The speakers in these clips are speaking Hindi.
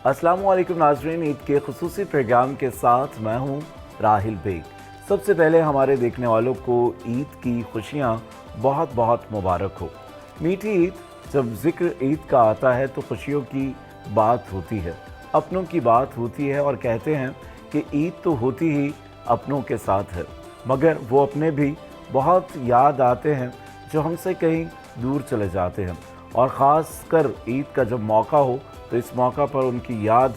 अस्सलामुअलैकुम नाज़रीन, ईद के खुसूसी प्रोग्राम के साथ मैं हूँ राहिल बेग। सबसे पहले हमारे देखने वालों को ईद की खुशियाँ बहुत बहुत मुबारक हो। मीठी ईद, जब जिक्र ईद का आता है तो खुशियों की बात होती है, अपनों की बात होती है और कहते हैं कि ईद तो होती ही अपनों के साथ है, मगर वो अपने भी बहुत याद आते हैं जो हमसे कहीं दूर चले जाते हैं। और ख़ास कर ईद का जब मौका हो तो इस मौका पर उनकी याद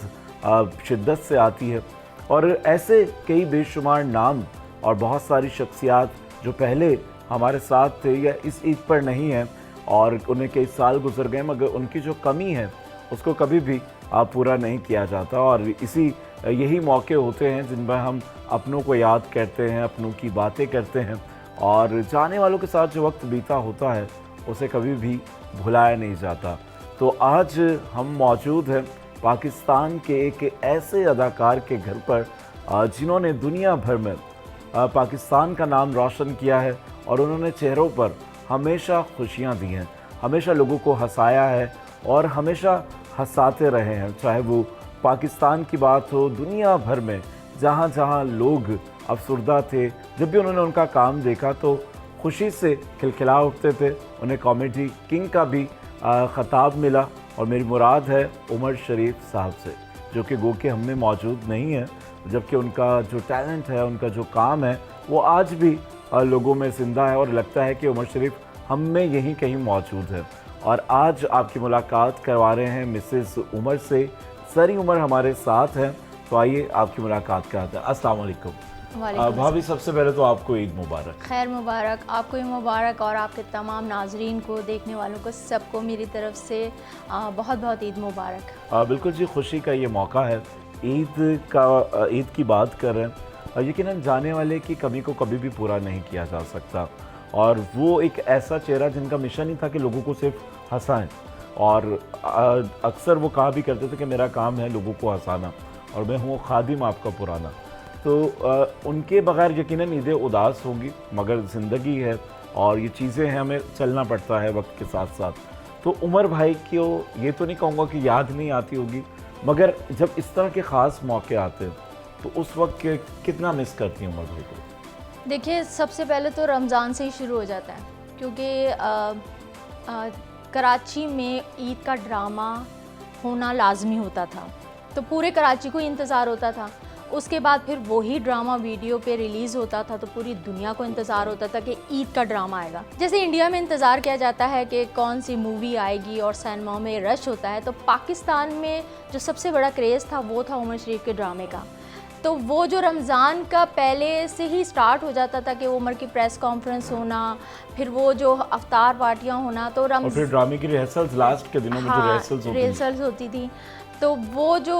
शिद्दत से आती है। और ऐसे कई बेशुमार नाम और बहुत सारी शख्सियात जो पहले हमारे साथ थे या इस ईद पर नहीं हैं और उन्हें कई साल गुजर गए, मगर उनकी जो कमी है उसको कभी भी पूरा नहीं किया जाता। और यही मौके होते हैं जिनमें हम अपनों को याद करते हैं, अपनों की बातें करते हैं और जाने वालों के साथ जो वक्त बीता होता है उसे कभी भी भुलाया नहीं जाता। तो आज हम मौजूद हैं पाकिस्तान के एक ऐसे अदाकार के घर पर जिन्होंने दुनिया भर में पाकिस्तान का नाम रोशन किया है और उन्होंने चेहरों पर हमेशा खुशियां दी हैं, हमेशा लोगों को हंसाया है और हमेशा हंसाते रहे हैं। चाहे वो पाकिस्तान की बात हो, दुनिया भर में जहाँ जहाँ लोग अफसुर्दा थे, जब भी उन्होंने उनका काम देखा तो खुशी से खिलखिला उठते थे। उन्हें कॉमेडी किंग का भी ख़ताब मिला और मेरी मुराद है उमर शरीफ साहब से, जो कि गो के हम में मौजूद नहीं है, जबकि उनका जो टैलेंट है, उनका जो काम है वो आज भी लोगों में ज़िंदा है और लगता है कि उमर शरीफ हम में यहीं कहीं मौजूद है। और आज आपकी मुलाकात करवा रहे हैं मिसेस उमर से। सरी उमर हमारे साथ हैं, तो आइए आपकी मुलाकात कराते हैं। अस्सलाम वालेकुम भाभी, सबसे पहले तो आपको ईद मुबारक। खैर मुबारक, आपको भी मुबारक और आपके तमाम नाजरीन को, देखने वालों को, सबको मेरी तरफ से बहुत बहुत ईद मुबारक। बिल्कुल जी, खुशी का ये मौका है, ईद की बात कर रहे हैं। यकीनन जाने वाले की कमी को कभी भी पूरा नहीं किया जा सकता और वो एक ऐसा चेहरा जिनका मिशन ही था कि लोगों को सिर्फ हंसाएं। और अक्सर वो कहा भी करते थे कि मेरा काम है लोगों को हंसाना और मैं हूँ खादिम आपका पुराना। तो उनके बगैर यकीनन ईदें उदास होंगी, मगर ज़िंदगी है और ये चीज़ें हैं, हमें चलना पड़ता है वक्त के साथ साथ। तो उमर भाई को ये तो नहीं कहूँगा कि याद नहीं आती होगी, मगर जब इस तरह के ख़ास मौके आते हैं तो उस वक्त कितना मिस करती हैं उमर भाई को? देखिए, सबसे पहले तो रमज़ान से ही शुरू हो जाता है, क्योंकि कराची में ईद का ड्रामा होना लाजमी होता था, तो पूरे कराची को इंतज़ार होता था। उसके बाद फिर वही ड्रामा वीडियो पे रिलीज़ होता था तो पूरी दुनिया को इंतज़ार होता था कि ईद का ड्रामा आएगा। जैसे इंडिया में इंतज़ार किया जाता है कि कौन सी मूवी आएगी और सिनेमा में रश होता है, तो पाकिस्तान में जो सबसे बड़ा क्रेज़ था वो था उमर शरीफ के ड्रामे का। तो वो जो रमज़ान का पहले से ही स्टार्ट हो जाता था कि उमर की प्रेस कॉन्फ्रेंस होना, फिर वो जो अफ्तार पार्टियाँ होना, तो और फिर ड्रामे की रिहर्सल्स लास्ट के दिनों में जो रिहर्सल्स होती थी। तो वो जो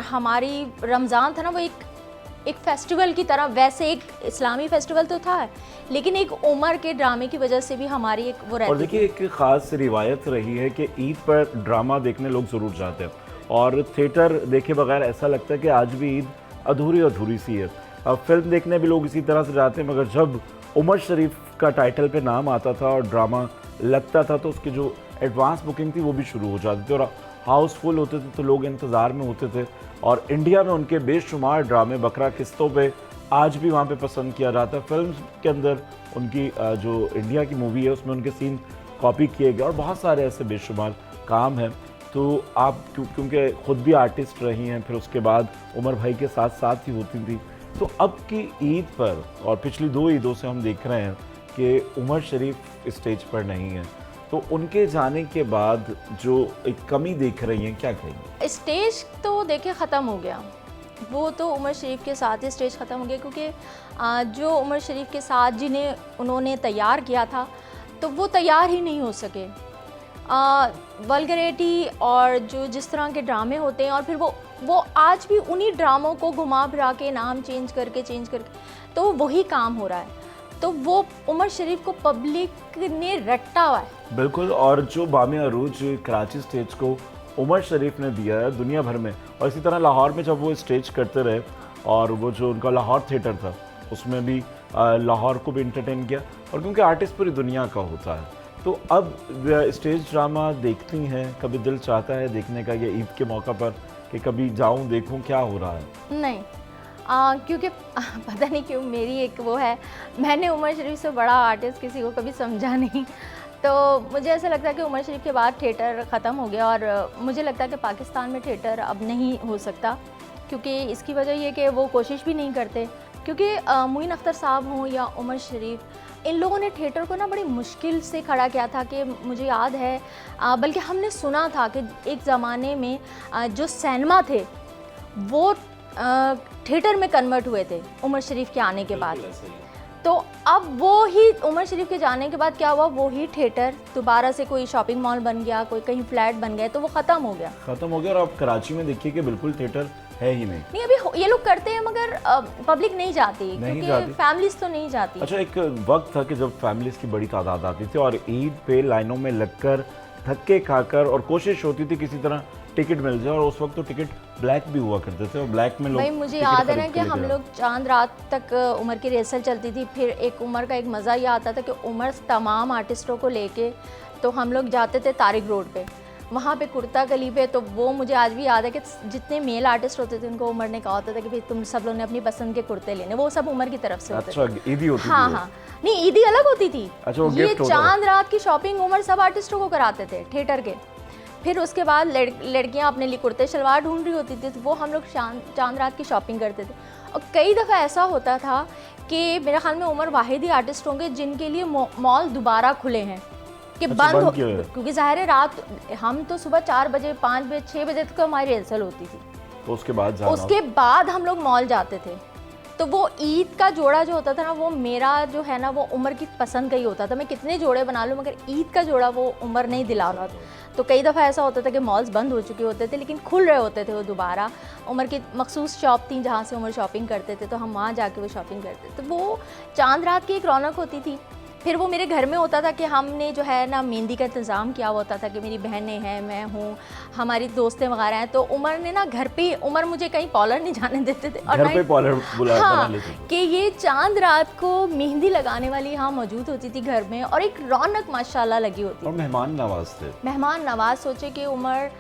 हमारी रमज़ान था ना, वो एक फेस्टिवल की तरह, वैसे एक इस्लामी फेस्टिवल तो था, लेकिन एक उमर के ड्रामे की वजह से भी हमारी एक वो रहती। और देखिए, एक ख़ास रिवायत रही है कि ईद पर ड्रामा देखने लोग ज़रूर जाते हैं और थिएटर देखे बगैर ऐसा लगता है कि आज भी ईद अधूरी सी है। अब फिल्म देखने भी लोग इसी तरह से जाते हैं, मगर जब उमर शरीफ का टाइटल पे नाम आता था और ड्रामा लगता था तो उसकी जो एडवांस बुकिंग थी वो भी शुरू हो जाती थी और हाउसफुल होते थे, तो लोग इंतज़ार में होते थे। और इंडिया में उनके बेशुमार ड्रामे बकरा किस्तों पे आज भी वहाँ पे पसंद किया जाता है। फिल्म के अंदर उनकी जो इंडिया की मूवी है उसमें उनके सीन कॉपी किए गए और बहुत सारे ऐसे बेशुमार काम हैं। तो आप क्योंकि ख़ुद भी आर्टिस्ट रही हैं, फिर उसके बाद उमर भाई के साथ साथ ही होती थी, तो अब की ईद पर और पिछली 2 ईदों से हम देख रहे हैं कि उमर शरीफ स्टेज पर नहीं है। तो उनके जाने के बाद जो एक कमी देख रही हैं, क्या कहेंगे? स्टेज तो देखिए ख़त्म हो गया, वो तो उमर शरीफ के साथ ही स्टेज ख़त्म हो गया, क्योंकि जो उमर शरीफ के साथ जिन्हें उन्होंने तैयार किया था तो वो तैयार ही नहीं हो सके। वल्गैरिटी और जो जिस तरह के ड्रामे होते हैं, और फिर वो आज भी उन्हीं ड्रामों को घुमा फिरा के नाम चेंज करके तो वही काम हो रहा है। तो वो उमर शरीफ को पब्लिक ने रट्टा हुआ है। बिल्कुल, और जो बामे अरूज कराची स्टेज को उमर शरीफ ने दिया है दुनिया भर में, और इसी तरह लाहौर में जब वो स्टेज करते रहे और वो जो उनका लाहौर थिएटर था उसमें भी लाहौर को भी इंटरटेन किया। और क्योंकि आर्टिस्ट पूरी दुनिया का होता है तो अब स्टेज ड्रामा देखती हैं, कभी दिल चाहता है देखने का ये ईद के मौका पर कि कभी जाऊं देखूं क्या हो रहा है? नहीं, क्योंकि पता नहीं क्यों मेरी एक वो है, मैंने उमर शरीफ से बड़ा आर्टिस्ट किसी को कभी समझा नहीं। तो मुझे ऐसा लगता है कि उमर शरीफ के बाद थिएटर ख़त्म हो गया, और मुझे लगता है कि पाकिस्तान में थिएटर अब नहीं हो सकता, क्योंकि इसकी वजह ये कि वो कोशिश भी नहीं करते। क्योंकि मोइन अख्तर साहब हों या उमर शरीफ, इन लोगों ने थिएटर को ना बड़ी मुश्किल से खड़ा किया था। कि मुझे याद है, बल्कि हमने सुना था कि एक ज़माने में जो सिनेमा थे वो थिएटर में कन्वर्ट हुए थे उमर शरीफ के आने के बाद। तो अब वो ही उमर शरीफ के जाने के बाद क्या हुआ, वो ही थिएटर दोबारा से कोई शॉपिंग मॉल बन गया, कोई कहीं फ्लैट बन गए, तो वो ख़त्म हो गया। और अब कराची में देखिए कि बिल्कुल थिएटर है ही नहीं। अभी ये लोग करते हैं मगर पब्लिक नहीं जाती, क्योंकि फैमिलीज तो नहीं जाती। अच्छा, एक वक्त था कि जब फैमिलीज की बड़ी तादाद आती थी और ईद पे लाइनों में लगकर धक्के खाकर और कोशिश होती थी किसी तरह टिकट मिल जाए, और उस वक्त तो टिकट ब्लैक भी हुआ करते थे और ब्लैक में लोग। भाई मुझे याद है ना कि हम लोग चांद रात तक उमर की रिहर्सल चलती थी। फिर एक उमर का एक मज़ा ये आता था कि उमर तमाम आर्टिस्टों को लेके तो हम लोग जाते थे तारिक रोड पे, वहाँ पे कुर्ता गली पे। तो वो मुझे आज भी याद है कि जितने मेल आर्टिस्ट होते थे उनको उमर ने कहा होता था कि भाई तुम सब लोगों ने अपनी पसंद के कुर्ते लेने, वो सब उमर की तरफ से होते थे। अच्छा, ईदी होती थी? हाँ, नहीं ईदी अलग होती थी। अच्छा, वो ये गिफ्ट होता चांद रात की शॉपिंग उमर सब आर्टिस्टों को कराते थे थिएटर के। फिर उसके बाद लड़कियां अपने लिए कुर्ते शलवार ढूंढ रही होती थी, तो वो हम लोग चांद रात की शॉपिंग करते थे। और कई दफ़ा ऐसा होता था कि मेरे ख्याल में उमर वाहिद ही आर्टिस्ट होंगे जिनके लिए मॉल दोबारा खुले हैं कि बंद हो, क्योंकि ज़ाहिर है रात हम तो सुबह 4 बजे 5 बजे 6 बजे तक हमारी रिहर्सल होती थी, तो उसके बाद हम लोग मॉल जाते थे। तो वो ईद का जोड़ा जो होता था ना, वो मेरा जो है ना वो उमर की पसंद का ही होता था। मैं कितने जोड़े बना लूँ मगर ईद का जोड़ा वो उमर नहीं दिला रहा था। तो कई दफ़ा ऐसा होता था कि मॉल्स बंद हो चुके होते थे लेकिन खुल रहे होते थे वो दोबारा। उमर की मखसूस शॉप थी जहाँ से उमर शॉपिंग करते थे, तो हम वहाँ जाके वो शॉपिंग करते थे। तो वो चांद रात की एक रौनक होती थी। फिर वो मेरे घर में होता था कि हमने जो है ना मेहंदी का इंतज़ाम किया हुआ होता था कि मेरी बहनें हैं, मैं हूँ, हमारी दोस्तें वगैरह हैं। तो उमर ने ना घर पे, उमर मुझे कहीं पार्लर नहीं जाने देते थे, और घर पे पार्लर बना लेते थे कि ये चांद रात को मेहंदी लगाने वाली यहाँ मौजूद होती थी घर में, और एक रौनक माशाल्लाह लगी होती। और मेहमान नवाज सोचे कि उमर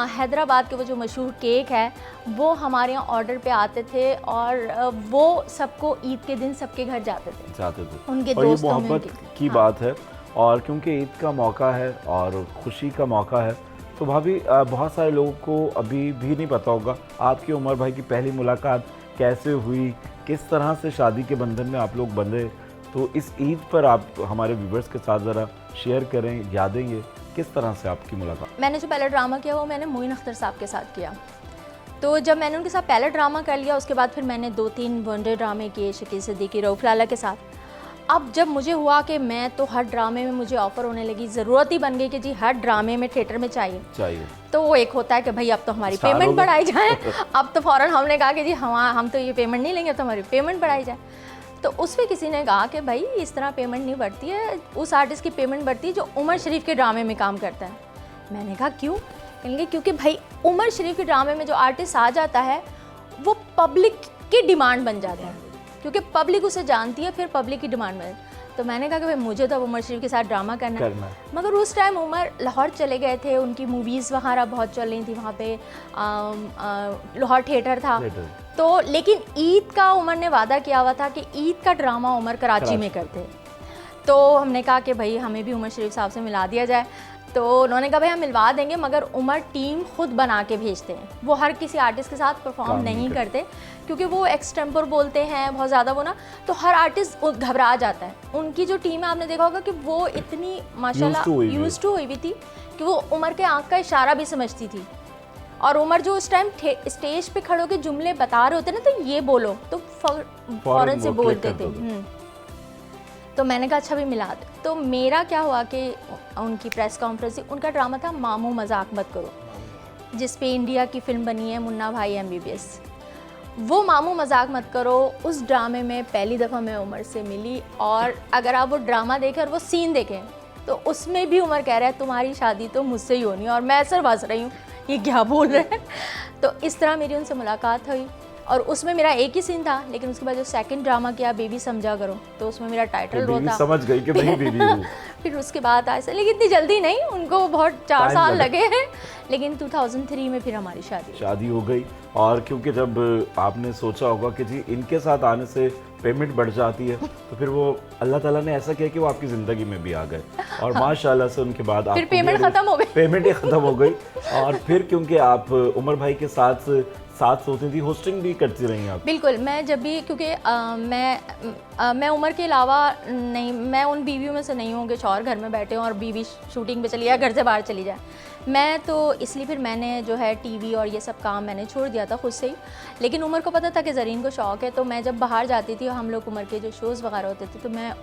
हैदराबाद के वो जो मशहूर केक है वो हमारे यहाँ ऑर्डर पे आते थे, और वो सबको ईद के दिन सबके घर जाते थे उनके दोस्तों में की बात है। और क्योंकि ईद का मौका है और खुशी का मौका है, तो भाभी बहुत सारे लोगों को अभी भी नहीं पता होगा आपकी उमर भाई की पहली मुलाकात कैसे हुई, किस तरह से शादी के बंधन में आप लोग बंधे। तो इस ईद पर आप हमारे व्यूवर्स के साथ ज़रा शेयर करें यादें, ये किस तरह से आपकी मुलाकात। मैंने जो पहला ड्रामा किया वो मैंने मोइन अख्तर साहब के साथ किया। तो जब मैंने उनके साथ पहला ड्रामा कर लिया, उसके बाद फिर मैंने 2-3 वनडे ड्रामे किए शकील सिद्दीकी, रऊफ लाला के साथ। अब जब मुझे हुआ कि मैं तो हर ड्रामे में मुझे ऑफ़र होने लगी, ज़रूरत ही बन गई कि जी हर ड्रामे में थिएटर में चाहिए। तो वो एक होता है कि भाई अब तो हमारी पेमेंट बढ़ाई जाए। अब तो फ़ौरन हमने कहा कि जी हम तो ये पेमेंट नहीं लेंगे, तो हमारी पेमेंट बढ़ाई जाए। तो उस पर किसी ने कहा कि भाई इस तरह पेमेंट नहीं बढ़ती है, उस आर्टिस्ट की पेमेंट बढ़ती है जो उमर शरीफ के ड्रामे में काम करता है। मैंने कहा क्यों? कहेंगे क्योंकि भाई उमर शरीफ के ड्रामे में जो आर्टिस्ट आ जाता है वो पब्लिक की डिमांड बन जाता है, क्योंकि पब्लिक उसे जानती है, फिर पब्लिक की डिमांड में। तो मैंने कहा कि भाई मुझे तो उमर शरीफ के साथ ड्रामा करना है। मगर उस टाइम उमर लाहौर चले गए थे, उनकी मूवीज़ वगैरह बहुत चल रही थी वहाँ पे, लाहौर थिएटर था। तो लेकिन ईद का उमर ने वादा किया हुआ था कि ईद का ड्रामा उमर कराची में करते। तो हमने कहा कि भाई हमें भी उमर शरीफ साहब से मिला दिया जाए। तो उन्होंने कहा भाई हम मिलवा देंगे, मगर उमर टीम खुद बना के भेजते हैं, वो हर किसी आर्टिस्ट के साथ परफॉर्म नहीं करते, क्योंकि वो एक्सटेम्पर बोलते हैं बहुत ज़्यादा वो ना, तो हर आर्टिस्ट घबरा जाता है। उनकी जो टीम है आपने देखा होगा कि वो इतनी माशाल्लाह यूज्ड टू हुई थी कि वो उमर के आँख का इशारा भी समझती थी। और उमर जो उस टाइम स्टेज पे खड़े होकर जुमले बता रहे होते ना, तो ये बोलो तो फ़ौरन से बोलते थे। तो मैंने कहा अच्छा भी मिला दे। तो मेरा क्या हुआ कि उनकी प्रेस कॉन्फ्रेंस, उनका ड्रामा था मामू मजाक मत करो, जिस पे इंडिया की फ़िल्म बनी है मुन्ना भाई MBBS। वो मामू मजाक मत करो, उस ड्रामे में पहली दफ़ा मैं उमर से मिली। और अगर आप वो ड्रामा देखें और वो सीन देखें तो उसमें भी उमर कह रहा है तुम्हारी शादी तो मुझसे ही होनी है, और मैं सर बस रही हूँ ये क्या बोल रहे हैं। तो इस तरह मेरी उनसे मुलाकात हुई। और उसमें मेरा एक ही सीन था, लेकिन उसके बाद जो सेकंड ड्रामा किया बेबी समझा करो, तो उसमें मेरा टाइटल रो था। समझ गई कि मैं बीवी हूँ। फिर उसके बाद ऐसा, लेकिन इतनी जल्दी नहीं, उनको बहुत 4 Time साल लगा। लगे हैं, लेकिन 2003 में फिर हमारी शादी हो गई। और क्योंकि जब आपने सोचा होगा कि जी इनके साथ आने से पेमेंट बढ़ जाती है, तो फिर वो अल्लाह ताला ने ऐसा किया कि वो आपकी ज़िंदगी में भी आ गए और माशाल्लाह से उनके बाद फिर आपको पेमेंट भी खत्म हो गई। पेमेंट ही ख़त्म हो गई। और फिर क्योंकि आप उमर भाई के साथ सोती थी, होस्टिंग भी करती रही आप। बिल्कुल, मैं जब भी, क्योंकि मैं उम्र के अलावा नहीं, मैं उन बीवियों में से नहीं हूँ कि शौहर घर में बैठे हों और बीवी शूटिंग पे चली जाए, घर से बाहर चली जाए। मैं तो इसलिए फिर मैंने जो है टीवी और ये सब काम मैंने छोड़ दिया था खुद से ही। लेकिन उमर को पता था कि ज़रीन को शौक़ है, तो मैं जब बाहर जाती थी, हम लोग उमर के जो शोज़ वगैरह होते थे, तो मैं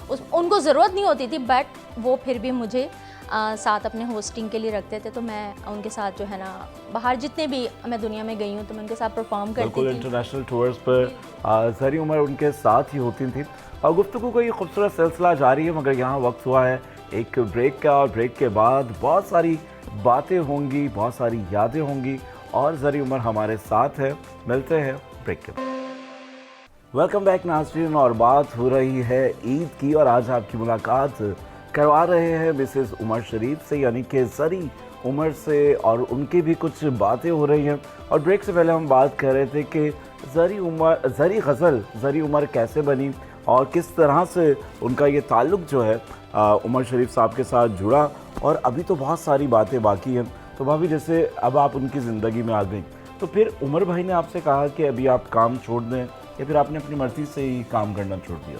उनको ज़रूरत नहीं होती थी, बट वो फिर भी मुझे साथ अपने होस्टिंग के लिए रखते थे। तो मैं उनके साथ जो है ना, बाहर जितने भी मैं दुनिया में गई हूँ, तो मैं उनके साथ परफॉर्म करती बिल्कुल थी। इंटरनेशनल टूर्स पर ज़री उमर उनके साथ ही होती थी। और गुफ्तगू का ये खूबसूरत सिलसिला जारी है, मगर यहाँ वक्त हुआ है एक ब्रेक का, और ब्रेक के बाद बहुत सारी बातें होंगी, बहुत सारी यादें होंगी, और ज़री उमर हमारे साथ है। मिलते हैं ब्रेक के बाद। वेलकम बैक नाज़रीन, और बात हो रही है ईद की, और आज आपकी मुलाकात करवा रहे हैं मिसेस उमर शरीफ से, यानी कि ज़री उमर से, और उनकी भी कुछ बातें हो रही हैं। और ब्रेक से पहले हम बात कर रहे थे कि ज़री उमर कैसे बनी और किस तरह से उनका ये ताल्लुक़ जो है उमर शरीफ साहब के साथ जुड़ा, और अभी तो बहुत सारी बातें बाकी हैं। तो भाभी, जैसे अब आप उनकी ज़िंदगी में आ गई, तो फिर उमर भाई ने आपसे कहा कि अभी आप काम छोड़ दें, या फिर आपने अपनी मर्ज़ी से ही काम करना छोड़ दिया?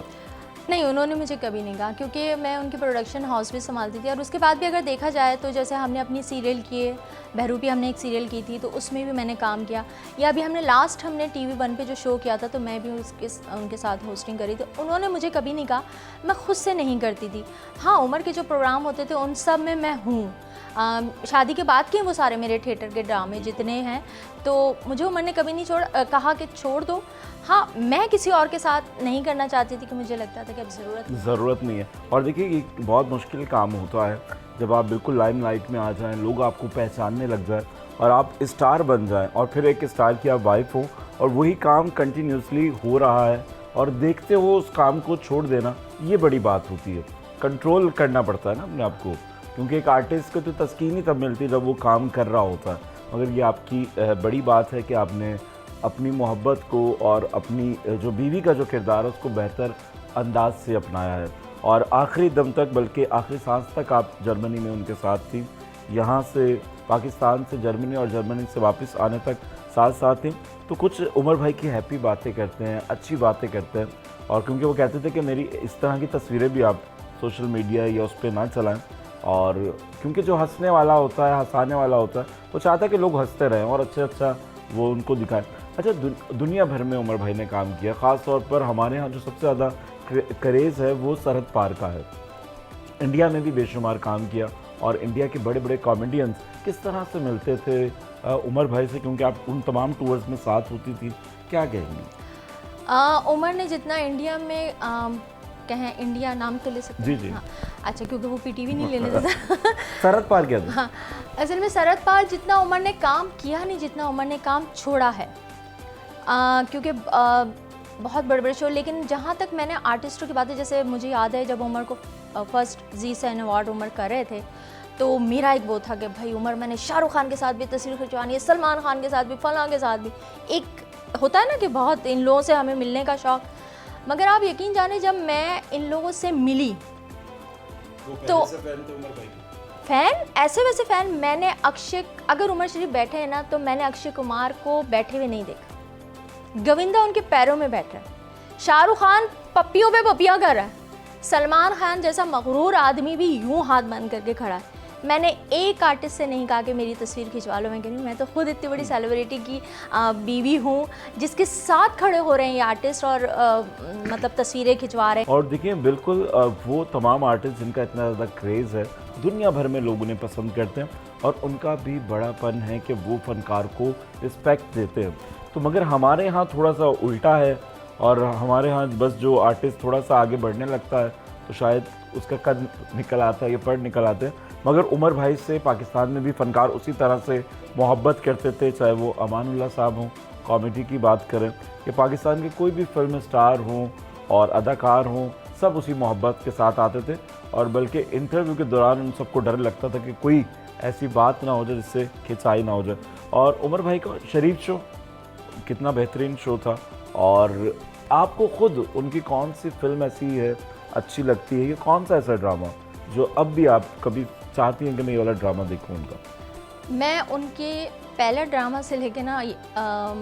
नहीं, उन्होंने मुझे कभी नहीं कहा, क्योंकि मैं उनकी प्रोडक्शन हाउस भी संभालती थी। और उसके बाद भी अगर देखा जाए तो जैसे हमने अपनी सीरियल किए, बहरूपी हमने एक सीरियल की थी, तो उसमें भी मैंने काम किया, या अभी हमने TV 1 पे जो शो किया था, तो मैं भी उनके साथ होस्टिंग करी थी। उन्होंने मुझे कभी नहीं कहा, मैं खुद से नहीं करती थी। हाँ, उमर के जो प्रोग्राम होते थे उन सब में मैं हूँ। शादी के बाद के वो सारे मेरे थिएटर के ड्रामे जितने हैं, तो मुझे उमर ने कभी नहीं कहा कि छोड़ दो। हाँ, मैं किसी और के साथ नहीं करना चाहती थी, कि मुझे लगता था कि अब ज़रूरत नहीं है। और देखिए, ये बहुत मुश्किल काम होता है जब आप बिल्कुल लाइमलाइट में आ जाएं, लोग आपको पहचानने लग जाएं और आप स्टार बन जाएं, और फिर एक स्टार की आप वाइफ हो, और वही काम कंटिन्यूसली हो रहा है, और देखते हो उस काम को छोड़ देना, ये बड़ी बात होती है। कंट्रोल करना पड़ता है ना अपने आप को, क्योंकि एक आर्टिस्ट को तो तस्कीन ही तब मिलती है जब वो काम कर रहा होता है। मगर ये आपकी बड़ी बात है कि आपने अपनी मोहब्बत को और अपनी जो बीवी का जो किरदार है उसको बेहतर अंदाज से अपनाया है, और आखिरी दम तक, बल्कि आखिरी सांस तक आप जर्मनी में उनके साथ थी। यहाँ से पाकिस्तान से जर्मनी और जर्मनी से वापस आने तक साथ थी। तो कुछ उमर भाई की हैप्पी बातें करते हैं, अच्छी बातें करते हैं, और क्योंकि वो कहते थे कि मेरी इस तरह की तस्वीरें भी आप सोशल मीडिया या उस पर ना चलाएं, और क्योंकि जो हंसने वाला होता है, हंसाने वाला होता है, वो चाहता है कि लोग हंसते रहें और अच्छा वो उनको दिखाएं। अच्छा, दुनिया भर में उमर भाई ने काम किया, ख़ास तौर पर हमारे यहाँ जो सबसे ज़्यादा क्रेज़ है वो सरहद पार का है। इंडिया में भी बेशुमार काम किया, और इंडिया के बड़े बड़े कॉमेडियंस किस तरह से मिलते थे उमर भाई से, क्योंकि आप उन तमाम टूर्स में साथ होती थी, क्या कहेंगी? उमर ने जितना इंडिया में कहें, इंडिया नाम तो ले सकते जी हैं? जी। हाँ, अच्छा, क्योंकि वो PTV नहीं लेने देता। सरहद पार क्या था? हाँ, असल में सरहद पार जितना उमर ने काम किया नहीं, जितना उमर ने काम छोड़ा है, क्योंकि बहुत बड़े बड़े शो। लेकिन जहाँ तक मैंने आर्टिस्टों की बातें, जैसे मुझे याद है जब उमर को फर्स्ट जी सैन अवार्ड उमर कर रहे थे, तो मेरा एक वो था कि भाई उमर, मैंने शाहरुख खान के साथ भी तस्वीर खिंचवानी है, सलमान खान के साथ भी, फलां के साथ भी। एक होता है ना कि बहुत इन लोगों से हमें मिलने का शौक़। मगर आप यकीन जाने, जब मैं इन लोगों से मिली तो फ़ैन, ऐसे वैसे फ़ैन, मैंने अगर उमर शरीफ बैठे हैं ना, तो मैंने अक्षय कुमार को बैठे हुए नहीं देखा। गोविंदा उनके पैरों में बैठ रहा है, शाहरुख खान पप्पियों पे पप्पियाँ कर रहा है, सलमान खान जैसा मगरूर आदमी भी यूं हाथ बंद करके खड़ा है। मैंने एक आर्टिस्ट से नहीं कहा कि मेरी तस्वीर खिंचवा लो। मैं तो खुद इतनी बड़ी सेलिब्रिटी की बीवी हूँ, जिसके साथ खड़े हो रहे हैं ये आर्टिस्ट, और मतलब तस्वीरें खिंचवा रहे हैं। और देखिए, बिल्कुल वो तमाम आर्टिस्ट जिनका इतना ज़्यादा क्रेज़ है, दुनिया भर में लोग उन्हें पसंद करते हैं, और उनका भी बड़ापन है कि वो फ़नकार को रिस्पेक्ट देते हैं। तो मगर हमारे यहाँ थोड़ा सा उल्टा है, और हमारे यहाँ बस जो आर्टिस्ट थोड़ा सा आगे बढ़ने लगता है, तो शायद उसका कद निकल आता है, ये पढ़ निकल आते हैं। मगर उमर भाई से पाकिस्तान में भी फ़नकार उसी तरह से मोहब्बत करते थे, चाहे वो अमानुल्लाह साहब हों, कॉमेडी की बात करें कि पाकिस्तान के कोई भी फिल्म स्टार हों और अदाकार हों, सब उसी मोहब्बत के साथ आते थे और बल्कि इंटरव्यू के दौरान उन सबको डर लगता था कि कोई ऐसी बात ना हो जाए जिससे खिंचाई ना हो जाए। और उमर भाई का शरीफ शो कितना बेहतरीन शो था। और आपको खुद उनकी कौन सी फिल्म ऐसी है अच्छी लगती है, या कौन सा ऐसा ड्रामा जो अब भी आप कभी चाहती हैं कि मैं ये वाला ड्रामा देखूं उनका? मैं उनके पहले ड्रामा से लेके ना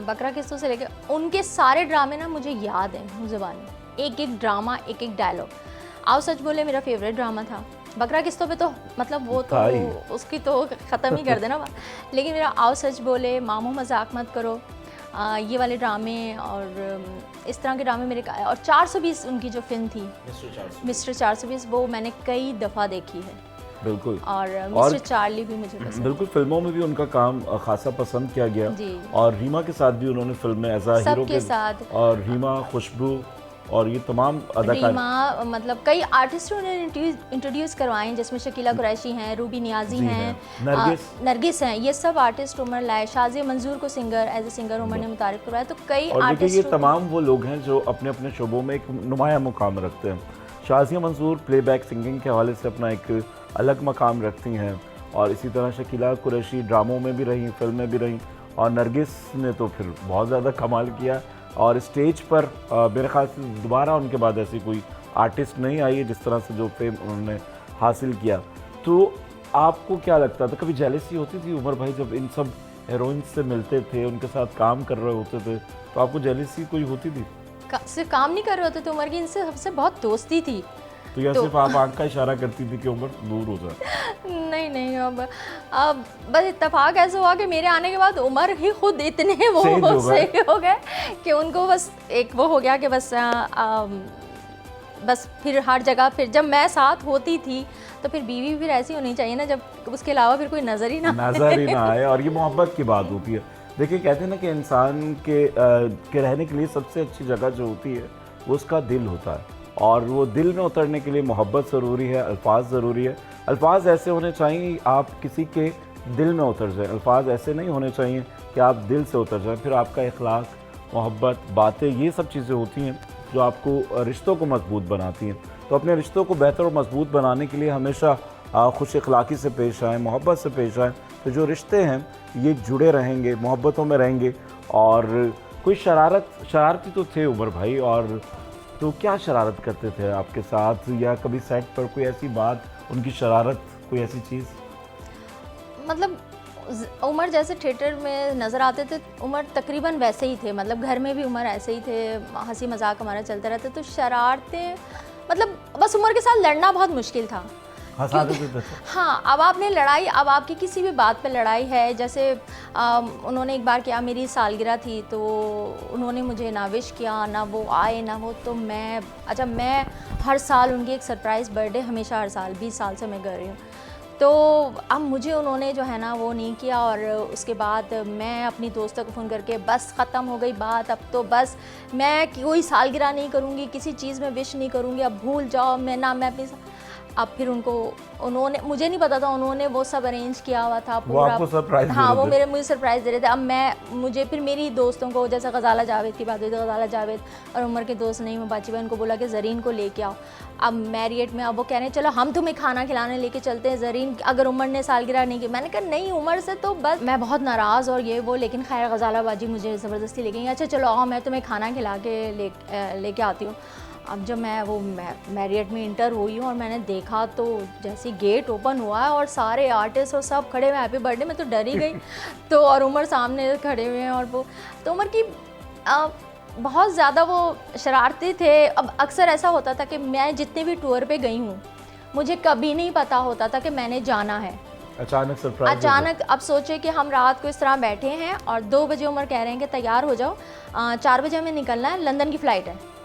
बकरा किस्तों से लेके उनके सारे ड्रामे ना मुझे याद हैं मुँह ज़बानी, एक एक ड्रामा, एक एक डायलॉग। आओ सच बोले मेरा फेवरेट ड्रामा था। बकरा किस्तों पे तो मतलब वो तो उसकी तो ख़त्म ही कर देना बात। लेकिन मेरा आओ सच बोले, मामू मजाक मत करो, ये वाले ड्रामे और इस तरह के ड्रामे मेरे और 420 उनकी जो फिल्म थी मिस्टर 420 वो मैंने कई दफ़ा देखी है। बिल्कुल। और मिस्टर चार्ली भी मुझे पसंद। बिल्कुल, फिल्मों में भी उनका काम खासा पसंद किया गया जी। और रीमा के साथ भी उन्होंने फिल्म में एज अ हीरो के साथ, और रीमा, खुशबू और ये तमाम अदाकार, रीमा मतलब कई आर्टिस्टों ने इंट्रोड्यूस करवाए जिसमें शकीला कुरैशी हैं, रूबी नियाजी हैं, नरगिस हैं, ये सब आर्टिस्ट उमर लाए। शाज़िया मंजूर को singer as a singer Umar ने मुतारिफ करवाया। तो कई आर्टिस्ट, ये तमाम वो लोग हैं जो अपने अपने शोबों में एक नुमाया मुकाम रखते हैं। शाज़िया मंजूर प्लेबैक सिंगिंग के हवाले से अपना एक अलग मकाम रखती हैं, और इसी तरह शकीला कुरैशी ड्रामों में भी रही, फिल्म में भी रही, और नरगिस ने तो फिर बहुत ज़्यादा कमाल किया। और स्टेज पर मेरे ख्याल से दोबारा उनके बाद ऐसी कोई आर्टिस्ट नहीं आई है जिस तरह से जो फेम उन्होंने हासिल किया। तो आपको क्या लगता था, कभी जेलसी होती थी उमर भाई जब इन सब हीरोइंस से मिलते थे, उनके साथ काम कर रहे होते थे, तो आपको जेलसी कोई होती थी? सिर्फ काम नहीं कर रहे होते थे उमर की, इनसे सबसे बहुत दोस्ती थी। तो या सिर्फ आप आँख का इशारा करती थी कि उमर दूर हो जाए? नहीं, अब बस इत्तेफाक ऐसा हुआ कि मेरे आने के बाद उमर ही खुद इतने वो सही हो गए कि उनको बस एक वो हो गया कि बस फिर हर जगह, फिर जब मैं साथ होती थी तो फिर बीवी भी ऐसी होनी चाहिए ना जब उसके अलावा फिर कोई नज़र ही ना आए। और ये मोहब्बत की बात होती है। देखिए, कहते हैं ना कि इंसान के रहने के लिए सबसे अच्छी जगह जो होती है वो उसका दिल होता है, और वो दिल में उतरने के लिए मोहब्बत ज़रूरी है, अल्फाज ज़रूरी है। अल्फाज ऐसे होने चाहिए आप किसी के दिल में उतर जाएं, अल्फाज ऐसे नहीं होने चाहिए कि आप दिल से उतर जाएं। फिर आपका इखलाक, मोहब्बत, बातें, ये सब चीज़ें होती हैं जो आपको रिश्तों को मजबूत बनाती हैं। तो अपने रिश्तों को बेहतर और मजबूत बनाने के लिए हमेशा खुश इखलाकी से पेश आएँ, मोहब्बत से पेश आएँ, तो जो रिश्ते हैं ये जुड़े रहेंगे, मोहब्बतों में रहेंगे। और कोई शरारती तो थे उमर भाई, और तो क्या शरारत करते थे आपके साथ, या कभी सेट पर कोई ऐसी बात, उनकी शरारत, कोई ऐसी चीज़? मतलब उमर जैसे थिएटर में नज़र आते थे, उमर तकरीबन वैसे ही थे, मतलब घर में भी उमर ऐसे ही थे, हंसी मजाक हमारा चलता रहता। तो शरारतें मतलब बस उमर के साथ लड़ना बहुत मुश्किल था। हाँ, अब आपने लड़ाई, अब आपकी किसी भी बात पे लड़ाई है, जैसे उन्होंने एक बार क्या, मेरी सालगिरह थी तो उन्होंने मुझे ना विश किया, ना वो आए ना वो, तो मैं हर साल उनकी एक सरप्राइज़ बर्थडे हमेशा हर साल 20 साल से मैं कर रही हूँ। तो अब मुझे उन्होंने जो है ना वो नहीं किया, और उसके बाद मैं अपनी दोस्तों को फ़ोन करके बस ख़त्म हो गई बात, अब तो बस मैं कोई सालगिरह नहीं करूँगी, किसी चीज़ में विश नहीं करूँगी, अब भूल जाओ, मैं अपनी। अब फिर उन्होंने, मुझे नहीं पता था, उन्होंने वो सब अरेंज किया हुआ था पूरा, वो आपको सरप्राइज हाँ, वो मुझे सरप्राइज़ दे रहे थे। अब मुझे फिर मेरी दोस्तों को, जैसे गज़ाला जावेद की बात हुई थी, गज़ाला जावेद और उमर के दोस्त नहीं, मैं बाची बहन को बोला कि ज़रीन को लेके आओ। अब मैरियट में, अब वो कह रहे हैं चलो हम तुम्हें खाना खिलाने लेके चलते हैं ज़रीन, अगर उमर ने सालगिरह नहीं की। मैंने कहा नहीं, उमर से तो बस मैं बहुत नाराज़ और ये वो, लेकिन खैर गज़ाला बाजी मुझे ज़बरदस्ती लेके गई, अच्छा चलो आओ मैं तुम्हें खाना खिला के लेके आती हूँ। अब जब मैं वो मैरियट में इंटर हुई हूँ और मैंने देखा तो जैसे गेट ओपन हुआ है और सारे आर्टिस्ट और सब खड़े हुए, हैप्पी बर्थडे, मैं तो डर ही गई। तो और उमर सामने खड़े हुए हैं, और वो तो उमर की बहुत ज़्यादा वो शरारती थे। अब अक्सर ऐसा होता था कि मैं जितने भी टूर पे गई हूँ मुझे कभी नहीं पता होता था कि मैंने जाना है, अचानक। अब सोचे कि हम रात को इस तरह बैठे हैं और 2 बजे उमर कह रहे हैं कि तैयार हो जाओ, 4 बजे हमें निकलना है, लंदन की फ़्लाइट है।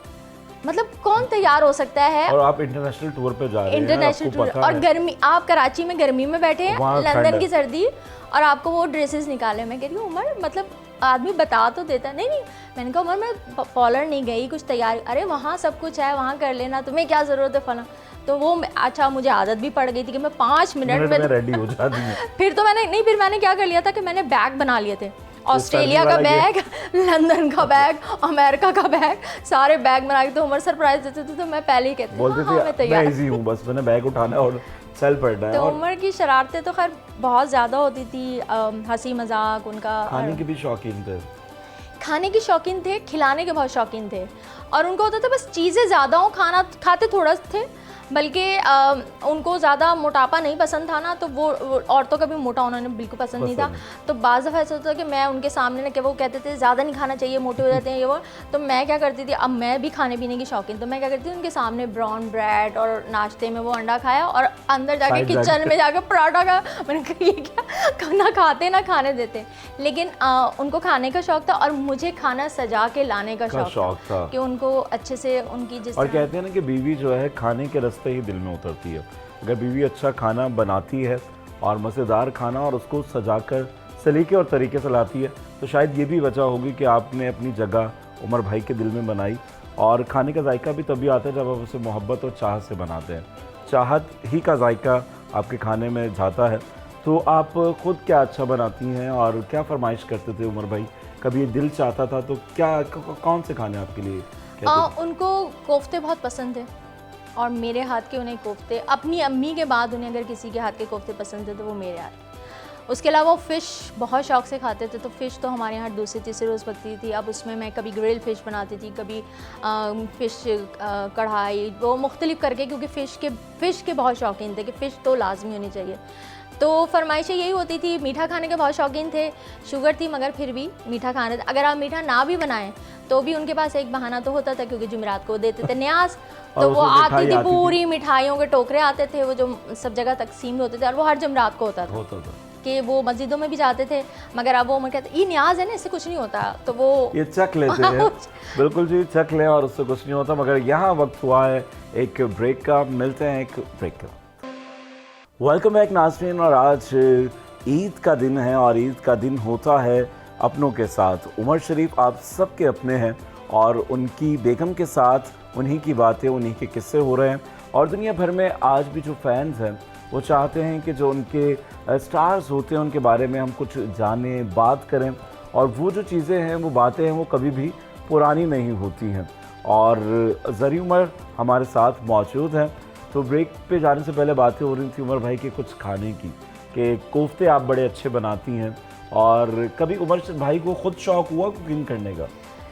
मतलब कौन तैयार हो सकता है? और आप इंटरनेशनल टूर पे जा रहे हैं, इंटरनेशनल टूर, और गर्मी, आप कराची में गर्मी में बैठे हैं, लंदन की सर्दी, और आपको वो ड्रेसेस निकाले। मैं कह रही हूँ उमर, मतलब आदमी बता तो देता। नहीं, मैंने कहा उमर मैं पॉलर नहीं गई, कुछ तैयारी, अरे वहाँ सब कुछ है, वहाँ कर लेना, तुम्हें क्या ज़रूरत है फला। तो वो अच्छा, मुझे आदत भी पड़ गई थी कि मैं 5 मिनट में रेडी हो जाती हूँ। फिर मैंने क्या कर लिया था कि मैंने बैग बना लिए थे, ऑस्ट्रेलिया का बैग, लंदन का बैग, अमेरिका का बैग, सारे बैग बना के तो उमर सरप्राइज देते थे। तो मैं पहले ही कहती बोलते हाँ, मैं थे तैयार। मैं इजी हूँ, बस मैंने बैग उठाना है और चल पड़ना है। तो और उमर की शरारतें तो खैर बहुत ज़्यादा होती थी, हंसी मजाक उनका। खाने के भी शौकीन थे। खाने के शौकीन थे, खिलाने के बहुत शौकीन थे, और उनको होता था बस चीज़ें ज़्यादा हो, खाना खाते थोड़ा थे, बल्कि उनको ज़्यादा मोटापा नहीं पसंद था ना, तो वो औरतों का भी मोटा होना उन्हें बिल्कुल पसंद नहीं था। तो बाज़ दफ़ा ऐसा होता था कि मैं उनके सामने ना, कि वो कहते थे ज़्यादा नहीं खाना चाहिए, मोटे हो जाते हैं ये वो, तो मैं क्या करती थी, अब मैं भी खाने पीने की शौकीन, तो मैं क्या करती थी उनके सामने ब्राउन ब्रेड और नाश्ते में वो अंडा खाया, और अंदर जाके किचन में जाकर पराठा खाया। मैंने कहा ये क्या, ना खाते ना खाने देते। लेकिन उनको खाने का शौक़ था, और मुझे खाना सजा के लाने का शौक़ था कि उनको अच्छे से उनकी जिस और कहते हैं ना कि बीवी जो है खाने के रास्ते ही दिल में उतरती है। अगर बीवी अच्छा खाना बनाती है और मज़ेदार खाना, और उसको सजाकर सलीके और तरीके से लाती है, तो शायद ये भी वजह होगी कि आपने अपनी जगह उमर भाई के दिल में बनाई। और खाने का जायका भी तभी आता है जब आप उसे मोहब्बत और चाहत से बनाते हैं। चाहत ही का जायका आपके खाने में जाता है। तो आप खुद क्या अच्छा बनाती हैं और क्या फरमाइश करते थे उमर भाई? कभी दिल चाहता था तो क्या कौन से खाने आपके लिए? उनको कोफ्ते बहुत पसंद थे, और मेरे हाथ के उन्हें कोफ्ते, अपनी अम्मी के बाद उन्हें अगर किसी के हाथ के कोफ्ते पसंद थे तो वो मेरे हाथ। उसके अलावा वो फ़िश बहुत शौक़ से खाते थे, तो फ़िश तो हमारे यहाँ दूसरी तीसरी रोज़ बनती थी। अब उसमें मैं कभी ग्रिल फ़िश बनाती थी, कभी फ़िश कढ़ाई, वो मुख्तलिफ करके, क्योंकि फ़िश के बहुत शौकीन थे कि फ़िश तो लाजमी होनी चाहिए। तो फरमाइशें यही होती थी। मीठा खाने के बहुत शौकीन थे, शुगर थी मगर फिर भी मीठा खाने, अगर आप मीठा ना भी बनाएं तो भी उनके पास एक बहाना तो होता था, क्योंकि जुमेरात को देते थे न्याज, तो वो आती थी, पूरी मिठाइयों के टोकरे आते थे, वो जो सब जगह तकसीम होते थे, और वो हर जुमेरात को होता था कि वो मस्जिदों में भी जाते थे। मगर अब वो उम्र कहते ये न्याज है ना, इससे कुछ नहीं होता, तो वो ये चख लेते हैं। बिल्कुल जी, चख लें और उससे कुछ नहीं होता। मगर यहाँ वक्त हुआ है एक ब्रेक का, मिलते हैं एक ब्रेक का। वेलकम बैक नाज़रीन, और आज ईद का दिन है, और ईद का दिन होता है अपनों के साथ। उमर शरीफ आप सबके अपने हैं, और उनकी बेगम के साथ उन्हीं की बातें, उन्हीं के किस्से हो रहे हैं। और दुनिया भर में आज भी जो फैंस हैं वो चाहते हैं कि जो उनके स्टार्स होते हैं उनके बारे में हम कुछ जानें, बात करें, और वो जो चीज़ें हैं, वो बातें हैं, वो कभी भी पुरानी नहीं होती हैं। और ज़री उमर हमारे साथ मौजूद हैं। तो ब्रेक पे जाने से पहले बातें हो रही थी उमर भाई के कुछ खाने की, कि कोफ्ते आप बड़े अच्छे बनाती हैं, और कभी उमर भाई को खुद शौक़ हुआ कुकिंग करने का?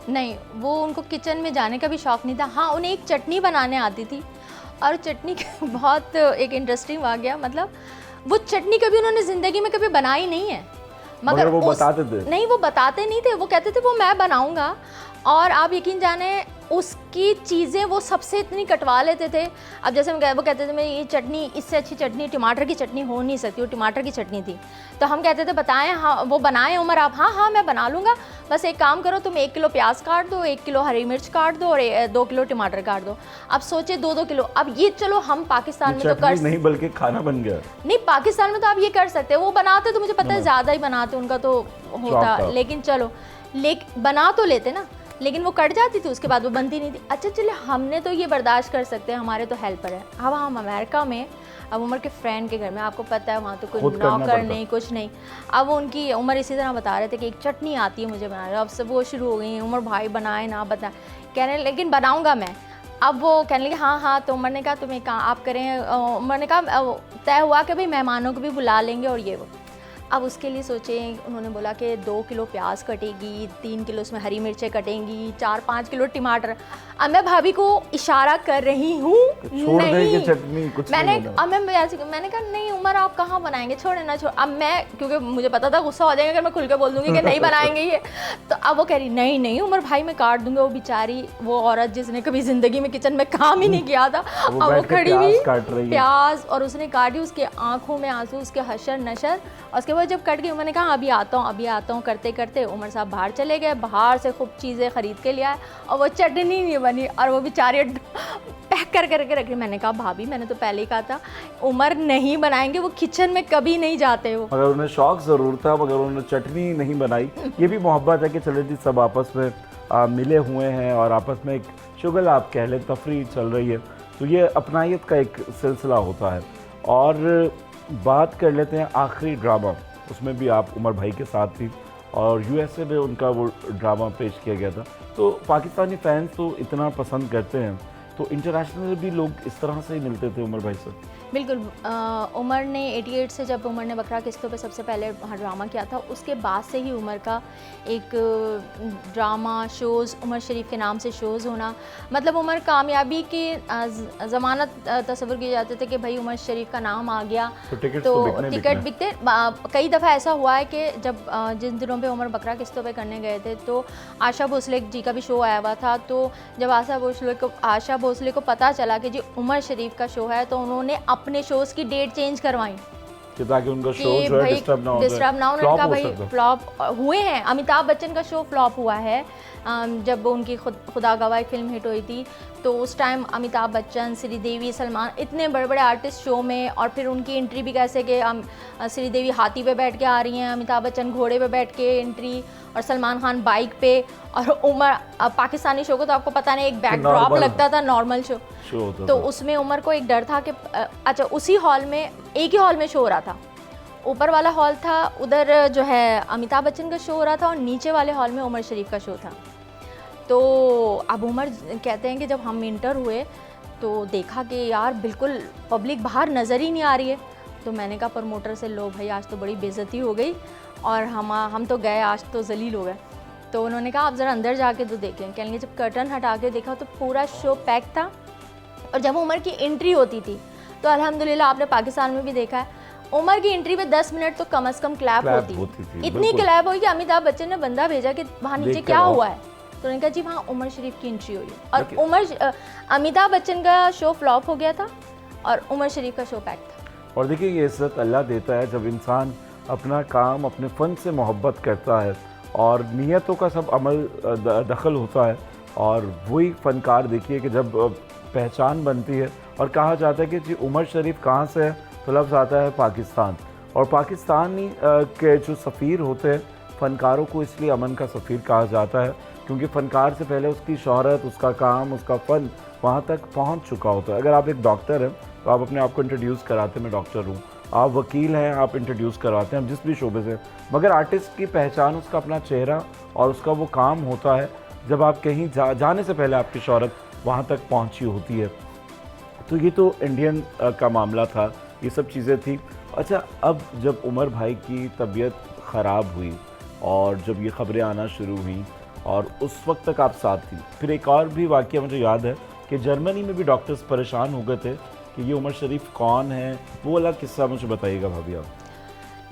नहीं, वो उनको किचन में जाने का भी शौक़ नहीं था। हाँ, उन्हें एक चटनी बनाने आती थी, और चटनी बहुत एक इंटरेस्टिंग वाक़या, मतलब वो चटनी कभी उन्होंने ज़िंदगी में कभी बनाई नहीं है, मगर वो बताते थे। नहीं, वो बताते नहीं थे, वो कहते थे वो मैं बनाऊंगा, और आप यकीन जाने उसकी चीज़ें वो सबसे इतनी कटवा लेते थे। अब जैसे वो कहते थे मैं ये चटनी, इससे अच्छी चटनी टमाटर की चटनी हो नहीं सकती, वो टमाटर की चटनी थी। तो हम कहते थे बताएं, हाँ वो बनाएं उमर आप, हाँ मैं बना लूँगा, बस एक काम करो तुम 1 किलो प्याज काट दो, 1 किलो हरी मिर्च काट दो, और 2 किलो टमाटर काट दो। अब सोचे 2-2 किलो। अब ये चलो हम पाकिस्तान में तो कर नहीं, बल्कि खाना बन गया। नहीं, पाकिस्तान में तो आप ये कर सकते हो, वो बनाते तो मुझे पता है ज़्यादा ही बनाते, उनका तो होता, लेकिन चलो बना तो लेते ना, लेकिन वो कट जाती थी, उसके बाद वो बनती नहीं थी। अच्छा चले, हमने तो ये बर्दाश्त कर सकते हैं, हमारे तो हेल्पर है। अब हम अमेरिका में, अब उमर के फ्रेंड के घर में, आपको पता है वहाँ तो कोई नौकर नहीं, कुछ नहीं। अब उनकी उमर इसी तरह बता रहे थे कि एक चटनी आती है मुझे बनाने, अब सब वो शुरू हो गई हैं, उमर भाई बनाए ना बताए, कहने लेकिन बनाऊँगा मैं। अब वो कहने लगे हाँ, तो उमर ने कहा तुम एक आप करें, उमर ने कहा तय हुआ कि भाई मेहमानों को भी बुला लेंगे, और ये वो। अब उसके लिए सोचे, उन्होंने बोला कि 2 किलो प्याज कटेगी, 3 किलो उसमें हरी मिर्चें कटेंगी, 4-5 किलो टमाटर। अब मैं भाभी को इशारा कर रही हूँ, नहीं चटनी कुछ मैंने कहा नहीं उमर आप कहाँ बनाएंगे, छोड़े ना छोड़। अब मैं, क्योंकि मुझे पता था गुस्सा हो जाएगा अगर मैं खुल के बोल दूँगी कि नहीं बनाएंगे ये, तो अब वो कह रही नहीं उमर भाई मैं काट दूँगा। वो बेचारी वो औरत जिसने कभी ज़िंदगी में किचन में काम ही नहीं किया था, अब वो खड़ी हुई प्याज, और उसने काटी, उसके आँखों में आंसू, उसके हशर नशर। और उसके बाद जब कट गई, उन्होंने कहा अभी आता हूँ करते करते उमर साहब बाहर चले गए, बाहर से खूब चीज़ें ख़रीद के ले आए, और वो चटनी नहीं बनी, और वो बेचारी पैक करके रखी। मैंने कहा भाभी मैंने तो पहले ही कहा था उमर नहीं बनाएंगे, वो किचन में कभी नहीं जाते हो। मगर उन्हें शौक़ ज़रूर था, मगर उन्होंने चटनी नहीं बनाई। ये भी मोहब्बत है कि चले जी सब आपस में मिले हुए हैं, और आपस में एक शुगल आप कह लें, तफरीह चल रही है, तो ये अपनायत का एक सिलसिला होता है। और बात कर लेते हैं आखिरी ड्रामा, उसमें भी आप उमर भाई के साथ थी, और यूएसए में उनका वो ड्रामा पेश किया गया था। तो पाकिस्तानी फैंस तो इतना पसंद करते हैं, तो इंटरनेशनल भी लोग इस तरह से ही मिलते थे उमर भाई से। बिल्कुल। उमर ने 88 से जब उमर ने बकरा किस्तों पे सबसे पहले वहाँ ड्रामा किया था, उसके बाद से ही उमर का एक ड्रामा शोज़ उमर शरीफ के नाम से शोज़ होना, मतलब उमर कामयाबी की ज़मानत तस्वुर किए जाते थे कि भाई उमर शरीफ का नाम आ गया तो टिकट बिकते। कई दफ़ा ऐसा हुआ है कि जब जिन दिनों पे उमर बकरा किस्तों पे करने गए थे तो आशा भोसले जी का भी शो आया हुआ था। तो जब आशा भोसले को पता चला कि जी उमर शरीफ का शो है, तो उन्होंने अपने शोज़ की डेट चेंज करवाई कि ताकि उनका शो जो है डिस्टर्ब ना हो। उन्होंने कहा भाई फ्लॉप हुए हैं। अमिताभ बच्चन का शो फ्लॉप हुआ है जब उनकी खुदा गवाह फिल्म हिट हुई थी, तो उस टाइम अमिताभ बच्चन, श्रीदेवी, सलमान, इतने बड़े बड़े आर्टिस्ट शो में, और फिर उनकी एंट्री भी कैसे कि श्रीदेवी हाथी पे बैठ के आ रही हैं, अमिताभ बच्चन घोड़े पे बैठ के एंट्री, और सलमान खान बाइक पे, और उमर पाकिस्तानी शो को तो आपको पता नहीं एक बैकड्रॉप लगता था, नॉर्मल शो तो उसमें उमर को एक डर था कि अच्छा उसी हॉल में, एक ही हॉल में शो हो रहा था, ऊपर वाला हॉल था उधर जो है अमिताभ बच्चन का शो हो रहा था और नीचे वाले हॉल में उमर शरीफ का शो था। तो अब उमर कहते हैं कि जब हम इंटर हुए तो देखा कि यार बिल्कुल पब्लिक बाहर नज़र ही नहीं आ रही है, तो मैंने कहा प्रमोटर से, लो भाई आज तो बड़ी बेइज्जती हो गई और हम तो गए, आज तो जलील हो गए। तो उन्होंने कहा आप ज़रा अंदर जाके तो देखें। कहेंगे जब कर्टन हटा के देखा तो पूरा शो पैक था, और जब उमर की एंट्री होती थी तो अल्हम्दुलिल्लाह आपने पाकिस्तान में भी देखा है, उमर की एंट्री पे 10 मिनट तो कम से कम क्लैप होती थी। इतनी क्लैप हुई कि अमिताभ बच्चन ने बंदा भेजा कि वहाँ नीचे क्या हुआ है, तो उन्होंने कहा जी वहाँ उमर शरीफ की एंट्री हुई है। और अमिताभ बच्चन का शो फ्लॉप हो गया था और उमर शरीफ का शो पैक था। और देखिए ये इज्जत अल्लाह देता है जब इंसान अपना काम, अपने फ़न से मोहब्बत करता है और नीयतों का सब अमल दखल होता है, और वही फ़नकार देखिए कि जब पहचान बनती है और कहा जाता है कि जी उमर शरीफ कहाँ से है, तो लफ्ज़ आता है पाकिस्तान। और पाकिस्तानी के जो सफ़ीर होते हैं, फ़नकारों को इसलिए अमन का सफ़ीर कहा जाता है क्योंकि फ़नकार से पहले उसकी शोहरत, उसका काम, उसका फ़न वहाँ तक पहुँच चुका होता है। अगर आप एक डॉक्टर हैं तो आप अपने आप को इंट्रोड्यूस कराते हैं, मैं डॉक्टर हूँ। आप वकील हैं, आप इंट्रोड्यूस करवाते हैं, हम जिस भी शोबे से। मगर आर्टिस्ट की पहचान उसका अपना चेहरा और उसका वो काम होता है, जब आप कहीं जाने से पहले आपकी शोहरत वहाँ तक पहुँची होती है। तो ये तो इंडियन का मामला था, ये सब चीज़ें थी। अच्छा, अब जब उमर भाई की तबीयत ख़राब हुई और जब ये ख़बरें आना शुरू हुई और उस वक्त तक आप साथ थी, फिर एक और भी वाक़या मुझे याद है कि जर्मनी में भी डॉक्टर्स परेशान हो गए थे कि ये उमर शरीफ कौन है, वो वाला किस्सा मुझे बताइएगा भाभी आप।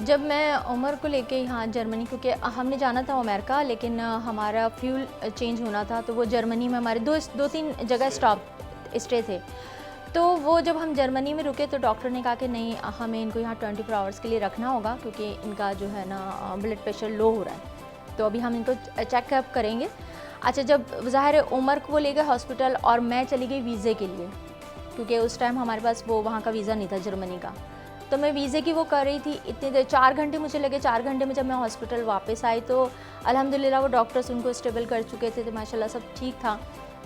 जब मैं उमर को लेके यहाँ जर्मनी, क्योंकि हमने जाना था अमेरिका लेकिन हमारा फ्यूल चेंज होना था, तो वो जर्मनी में हमारे दो तीन जगह स्टे थे। तो वो जब हम जर्मनी में रुके तो डॉक्टर ने कहा कि नहीं, हमें इनको यहाँ 24 आवर्स के लिए रखना होगा क्योंकि इनका जो है ना ब्लड प्रेशर लो हो रहा है, तो अभी हम इनको चेकअप करेंगे। अच्छा, जब ज़ाहिर है उमर को ले गए हॉस्पिटल और मैं चली गई वीज़े के लिए, क्योंकि उस टाइम हमारे पास वो वहाँ का वीज़ा नहीं था जर्मनी का, तो मैं वीज़े की वो कर रही थी। इतनी देर 4 घंटे मुझे लगे। 4 घंटे में जब मैं हॉस्पिटल वापस आई तो अल्हम्दुलिल्लाह वो डॉक्टर्स उनको स्टेबल कर चुके थे, तो माशाल्लाह सब ठीक था।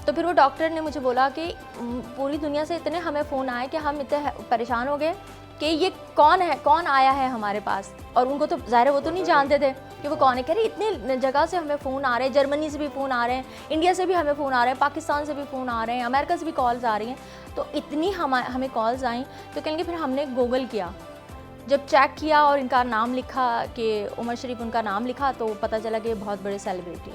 तो फिर वो डॉक्टर ने मुझे बोला कि पूरी दुनिया से इतने हमें फ़ोन आए कि हम इतने परेशान हो गए कि ये कौन है, कौन आया है हमारे पास, और उनको तो ज़ाहिर है वो तो नहीं जानते थे कि वो कौन है। कह रहे इतने जगह से हमें फ़ोन आ रहे हैं, जर्मनी से भी फ़ोन आ रहे हैं, इंडिया से भी हमें फ़ोन आ रहे हैं, पाकिस्तान से भी फ़ोन आ रहे हैं, अमेरिका से भी कॉल्स आ रही हैं। तो इतनी हमें कॉल्स आई, तो कहेंगे फिर हमने गूगल किया, जब चेक किया और इनका नाम लिखा कि उमर शरीफ उनका नाम लिखा, तो पता चला कि बहुत बड़े सेलिब्रिटी।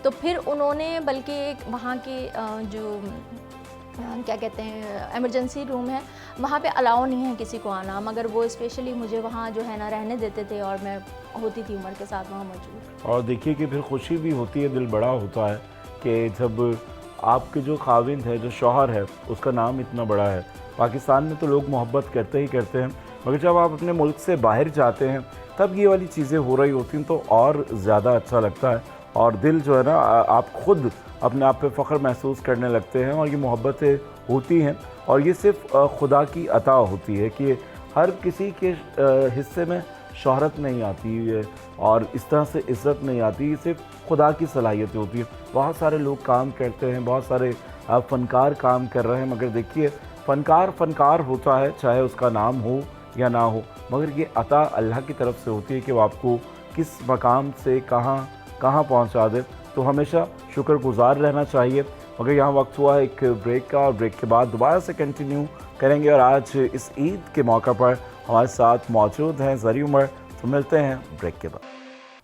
तो फिर उन्होंने बल्कि वहाँ के जो क्या कहते हैं इमरजेंसी रूम है, वहाँ पे अलाउ नहीं है किसी को आना, मगर वो स्पेशली मुझे वहाँ जो है ना रहने देते थे और मैं होती थी उमर के साथ वहाँ मौजूद। और देखिए कि फिर खुशी भी होती है, दिल बड़ा होता है कि जब आपके जो खाविंद है, जो शौहर है, उसका नाम इतना बड़ा है। पाकिस्तान में तो लोग मोहब्बत करते ही करते हैं, मगर जब आप अपने मुल्क से बाहर जाते हैं तब ये वाली चीज़ें हो रही होती हैं तो और ज़्यादा अच्छा लगता है, और दिल जो है ना, आप खुद अपने आप पे फ़ख्र महसूस करने लगते हैं। और ये मोहब्बतें होती हैं और ये सिर्फ़ खुदा की अता होती है कि हर किसी के हिस्से में शोहरत नहीं आती है और इस तरह से इज़्ज़त नहीं आती, ये सिर्फ खुदा की सलाहियत होती है। बहुत सारे लोग काम करते हैं, बहुत सारे फ़नकार काम कर रहे हैं, मगर देखिए फ़नकार होता है, चाहे उसका नाम हो या ना हो, मगर ये अता अल्लाह की तरफ से होती है कि वो आपको किस मकाम से कहाँ कहाँ पहुँचा दे, तो हमेशा शुक्रगुजार रहना चाहिए। मगर यहाँ वक्त हुआ है एक ब्रेक का, और ब्रेक के बाद दोबारा से कंटिन्यू करेंगे। और आज इस ईद के मौका पर हमारे साथ मौजूद हैं ज़री उमर। तो मिलते हैं ब्रेक के बाद।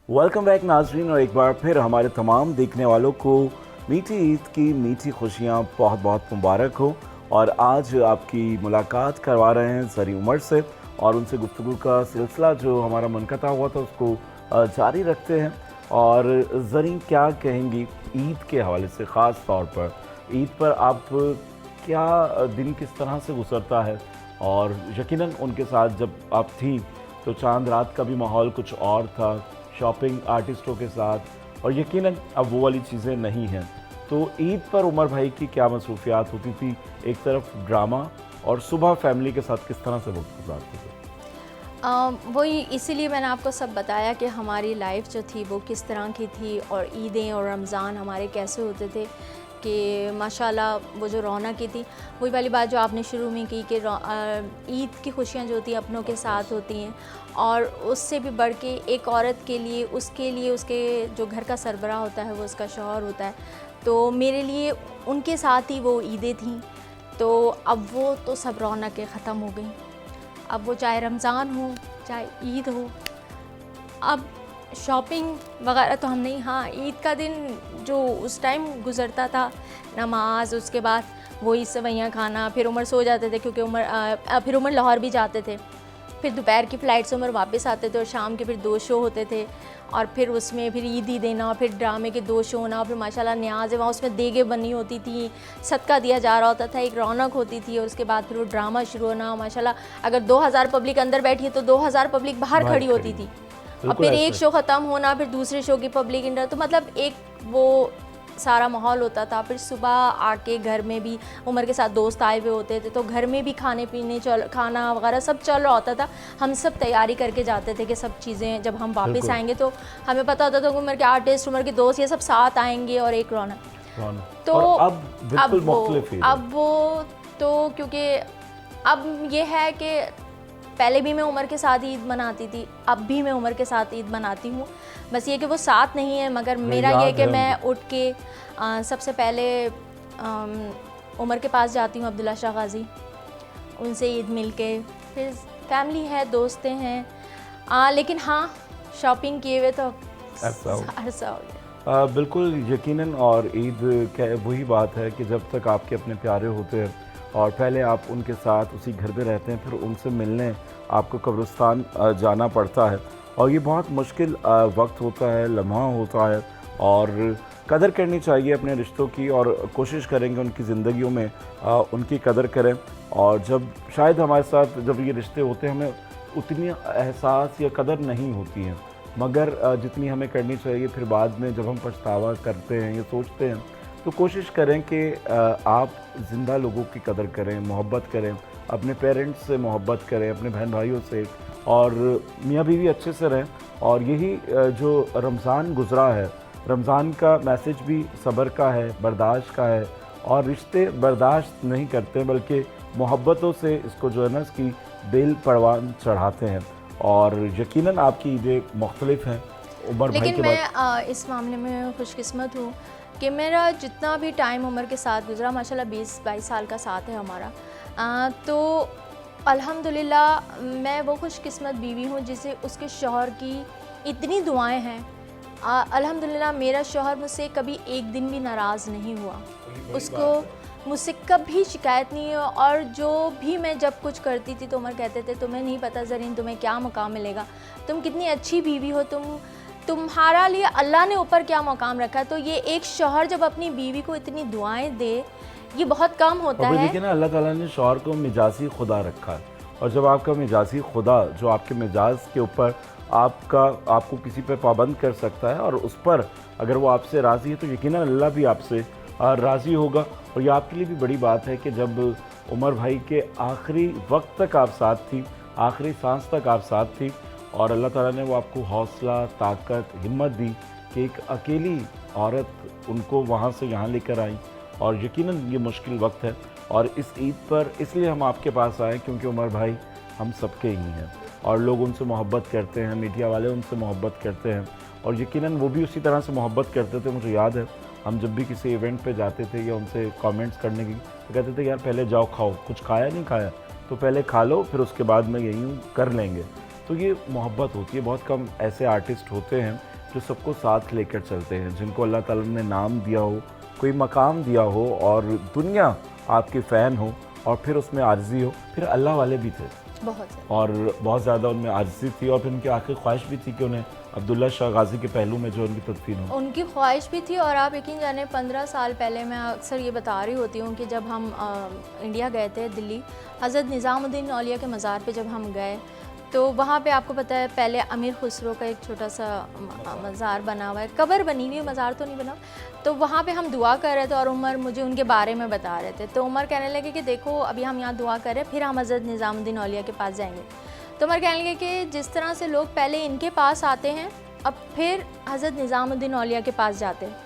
वेलकम बैक नाजरीन, और एक बार फिर हमारे तमाम देखने वालों को मीठी ईद की मीठी खुशियाँ बहुत बहुत मुबारक हो। और आज आपकी मुलाकात करवा रहे हैं ज़री उमर से, और उनसे गुफ्तगू का सिलसिला जो हमारा मुनक़ता हुआ था उसको जारी रखते हैं। और ज़री, क्या कहेंगी ईद के हवाले से, ख़ास तौर पर ईद पर आप क्या दिन किस तरह से गुजरता है? और यकीनन उनके साथ जब आप थी तो चांद रात का भी माहौल कुछ और था, शॉपिंग आर्टिस्टों के साथ, और यकीनन अब वो वाली चीज़ें नहीं हैं। तो ईद पर उमर भाई की क्या मसरूफियात होती थी? एक तरफ ड्रामा और सुबह फैमिली के साथ किस तरह से वक्त गुजारते थे? वही इसीलिए मैंने आपको सब बताया कि हमारी लाइफ जो थी वो किस तरह की थी, और ईदें और रमज़ान हमारे कैसे होते थे कि माशाल्लाह वो जो रौनक थी। वही वाली बात जो आपने शुरू में की कि ईद की खुशियाँ जो होती हैं अपनों के साथ होती हैं, और उससे भी बढ़ के एक औरत के लिए उसके जो घर का सरबराह होता है वो उसका शौहर होता है। तो मेरे लिए उनके साथ ही वो ईदें थीं। तो अब वो तो सब रौनकें ख़त्म हो गई। अब वो चाहे रमज़ान हो चाहे ईद हो, अब शॉपिंग वगैरह तो हम नहीं। हाँ, ईद का दिन जो उस टाइम गुज़रता था, नमाज, उसके बाद वही सेवइयाँ खाना, फिर उमर सो जाते थे क्योंकि फिर उमर लाहौर भी जाते थे, फिर दोपहर की फ़्लाइट से उमर वापस आते थे, और शाम के फिर 2 शो होते थे, और फिर उसमें फिर ईदी देना, फिर ड्रामे के 2 शो होना, और फिर माशाल्लाह न्याज़ है वहाँ, उसमें देगें बनी होती थी, सदका दिया जा रहा होता था, एक रौनक होती थी। और उसके बाद फिर वो ड्रामा शुरू होना, माशाल्लाह अगर 2000 पब्लिक अंदर बैठी है तो 2000 पब्लिक बाहर खड़ी होती थी, और फिर एक शो ख़त्म होना, फिर दूसरे शो की पब्लिक इंटर, तो मतलब एक वो सारा माहौल होता था। फिर सुबह आके घर में भी उमर के साथ दोस्त आए हुए होते थे, तो घर में भी खाना वगैरह सब चल रहा होता था। हम सब तैयारी करके जाते थे कि सब चीज़ें जब हम वापस आएंगे तो हमें पता होता था कि उमर के आर्टिस्ट, उमर के दोस्त, ये सब साथ आएंगे, और एक रौनक। तो अब बिल्कुल मुख्तलिफ है। अब वो तो क्योंकि अब ये है कि पहले भी मैं उमर के साथ ईद मनाती थी, अब भी मैं उमर के साथ ईद मनाती हूँ। बस ये कि वो साथ नहीं है, मगर मेरा ये है कि मैं उठ के सबसे पहले उमर के पास जाती हूँ, अब्दुल्ला शाह गाज़ी, उनसे ईद मिल के, फिर फैमिली है, दोस्तें हैं। लेकिन हाँ, शॉपिंग किए हुए तो अरसा हो गया। बिल्कुल यकीनन। और ईद वही बात है कि जब तक आपके अपने प्यारे होते हैं और पहले आप उनके साथ उसी घर पे रहते हैं, फिर उनसे मिलने आपको कब्रिस्तान जाना पड़ता है, और ये बहुत मुश्किल वक्त होता है, लम्हा होता है, और कदर करनी चाहिए अपने रिश्तों की, और कोशिश करेंगे उनकी ज़िंदगियों में उनकी कदर करें। और जब शायद हमारे साथ जब ये रिश्ते होते हैं हमें उतनी एहसास या कदर नहीं होती है, मगर जितनी हमें करनी चाहिए। फिर बाद में जब हम पछतावा करते हैं या सोचते हैं, तो कोशिश करें कि आप ज़िंदा लोगों की कदर करें, मोहब्बत करें, अपने पेरेंट्स से मोहब्बत करें, अपने बहन भाइयों से, और मियाँ बीवी अच्छे से रहें। और यही जो रमज़ान गुज़रा है, रमज़ान का मैसेज भी सब्र का है, बर्दाश्त का है, और रिश्ते बर्दाश्त नहीं करते बल्कि मोहब्बतों से इसको जो है ना इसकी बेल परवान चढ़ाते हैं। और यकीनन आपकी ईदें मुख्तलिफ हैं उमर भाई के बाद। लेकिन मैं इस मामले में खुशकिस्मत हूँ कि मेरा जितना भी टाइम उमर के साथ गुजरा, माशाल्लाह 20-22 साल का साथ है हमारा, तो अल्हम्दुलिल्लाह मैं वो खुशकिस्मत बीवी हूँ जिसे उसके शौहर की इतनी दुआएं हैं। अल्हम्दुलिल्लाह मेरा शौहर मुझसे कभी एक दिन भी नाराज़ नहीं हुआ, उसको मुझसे कभी शिकायत नहीं है। और जो भी मैं जब कुछ करती थी तो उमर कहते थे, तुम्हें नहीं पता ज़रीन तुम्हें क्या मकाम मिलेगा, तुम कितनी अच्छी बीवी हो, तुम्हारा लिए अल्लाह ने ऊपर क्या मकाम रखा है। तो ये एक शौहर जब अपनी बीवी को इतनी दुआएं दे, ये बहुत कम होता है। देखिए ना, अल्लाह ताला ने शौहर को मिजाजी खुदा रखा है, और जब आपका मिजाजी खुदा जो आपके मिजाज के ऊपर आपको किसी पे पाबंद कर सकता है, और उस पर अगर वो आपसे राज़ी है तो यकीनन अल्लाह भी आपसे राज़ी होगा। और ये आपके लिए भी बड़ी बात है कि जब उमर भाई के आखिरी वक्त तक आप साथ थी, आखिरी सांस तक आप साथ थी, और अल्लाह ताला ने वो आपको हौसला, ताकत, हिम्मत दी कि एक अकेली औरत उनको वहाँ से यहाँ लेकर आई। और यकीनन ये मुश्किल वक्त है, और इस ईद पर इसलिए हम आपके पास आए क्योंकि उमर भाई हम सबके ही हैं। और लोग उनसे मोहब्बत करते हैं, मीडिया वाले उनसे मोहब्बत करते हैं और यकीनन वो भी उसी तरह से मोहब्बत करते थे। मुझे याद है हम जब भी किसी इवेंट पे जाते थे या उनसे कमेंट्स करने की तो कहते थे यार पहले जाओ खाओ, कुछ खाया नहीं खाया तो पहले खा लो, फिर उसके बाद में यहीं कर लेंगे। तो ये मोहब्बत होती है। बहुत कम ऐसे आर्टिस्ट होते हैं जो सबको साथ लेकर चलते हैं, जिनको अल्लाह ताला ने नाम दिया हो, कोई मकाम दिया हो और दुनिया आपकी फ़ैन हो और फिर उसमें आर्ज़ी हो। फिर अल्लाह वाले भी थे और बहुत ज़्यादा उनमें आर्ज़ी थी और फिर उनकी आखिरी ख्वाहिश भी थी कि उन्हें अब्दुल्ला शाह गाज़ी के पहलू में जो उनकी तदफीन हो। उनकी ख्वाहिश भी थी और आप यकीन जाने 15 साल पहले मैं अक्सर ये बता रही होती हूँ कि जब हम इंडिया गए थे दिल्ली, हज़रत निज़ामुद्दीन औलिया के मज़ार पे जब हम गए तो वहाँ पे आपको पता है पहले अमीर खुसरो का एक छोटा सा मज़ार बना हुआ है, कब्र बनी हुई है, मज़ार तो नहीं बना। तो वहाँ पे हम दुआ कर रहे थे और उमर मुझे उनके बारे में बता रहे थे। तो उमर कहने लगे कि देखो अभी हम यहाँ दुआ कर रहे हैं, फिर हम हज़रत निज़ामुद्दीन औलिया के पास जाएंगे। तो उमर कहने लगे कि जिस तरह से लोग पहले इनके पास आते हैं अब फिर हज़रत निज़ामुद्दीन औलिया के पास जाते हैं,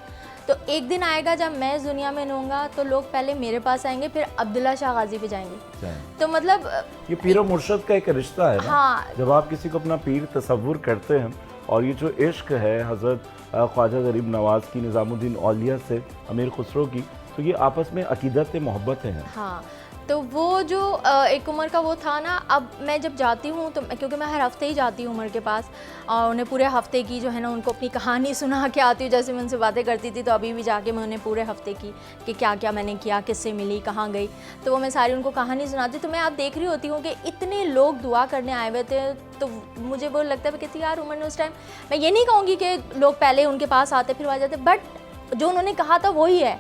तो एक दिन आएगा जब मैं इस दुनिया में रहूँगा तो लोग पहले मेरे पास आएंगे फिर अब्दुल्ला शाह गाज़ी पे जाएंगे। तो मतलब ये पीर और मुर्शद का एक रिश्ता है ना? हाँ। जब आप किसी को अपना पीर तसव्वुर करते हैं और ये जो इश्क है हज़रत ख्वाजा गरीब नवाज़ की निज़ामुद्दीन औलिया से अमीर खुसरो की, तो ये आपस में अकीदत मोहब्बत हैं। हाँ, तो वो जो एक उमर का वो था ना, अब मैं जब जाती हूँ तो क्योंकि मैं हर हफ्ते ही जाती हूँ उमर के पास और उन्हें पूरे हफ्ते की जो है ना उनको अपनी कहानी सुना के आती हूँ। जैसे मैं उनसे बातें करती थी तो अभी भी जाके मैं उन्हें पूरे हफ्ते की कि क्या क्या मैंने किया, किससे मिली, कहाँ गई, तो वो मैं सारी उनको कहानी सुनाती। तो मैं आप देख रही होती हूँ कि इतने लोग दुआ करने आए हुए थे। तो मुझे वो लगता है कि यार उमर ने उस टाइम, मैं ये नहीं कहूँगी कि लोग पहले उनके पास आते फिर आ जाते, बट जो उन्होंने कहा था वही है,